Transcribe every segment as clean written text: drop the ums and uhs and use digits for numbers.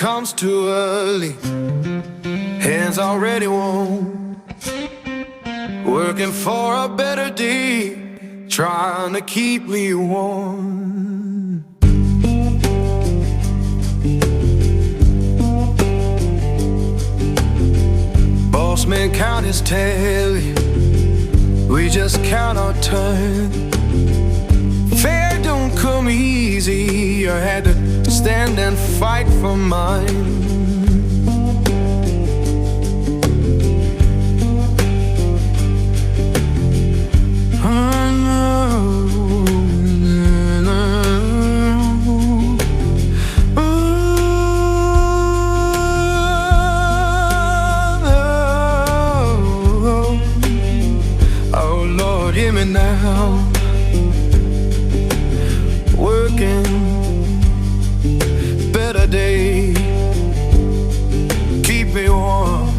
comes too early, hands already warm, working for a better day, trying to keep me warm. Boss man count his tally, we just count our turn. Fair don't come easy, I had to stand and fight for mine. Oh Lord, hear me now. Working, better day, keep me warm.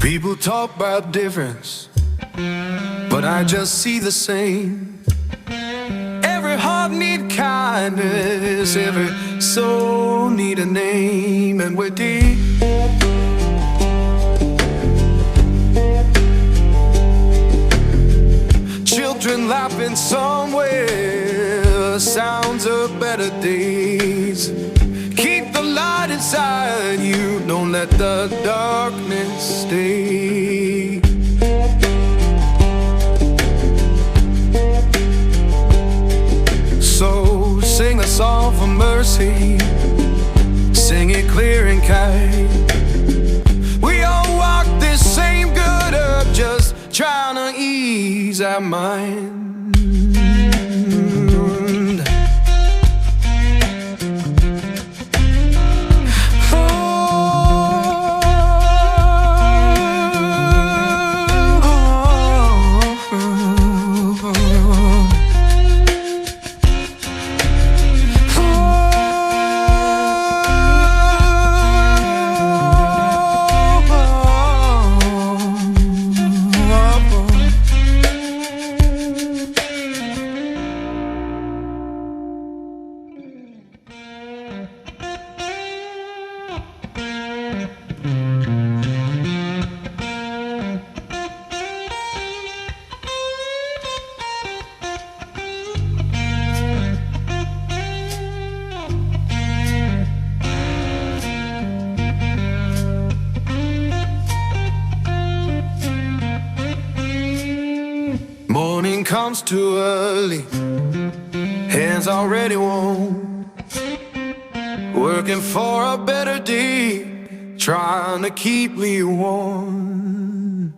People talk about difference, but I just see the same. Every heart need kindness, every soul need a name, and we're deep. Children laughing somewhere, sounds of better days. Keep the light inside you, don't let the darkness stay. So sing a song for mercy, sing it clear and kind. We all walk this same good earth, just trying to ease our mind. Morning comes too early, hands already warm, working for a better day, trying to keep me warm.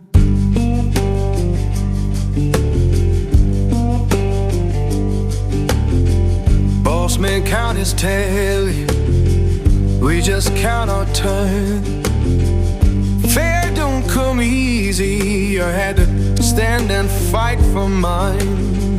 Boss man count his tally, we just count our turn. Fair don't come easy, I had to stand and fight for mine.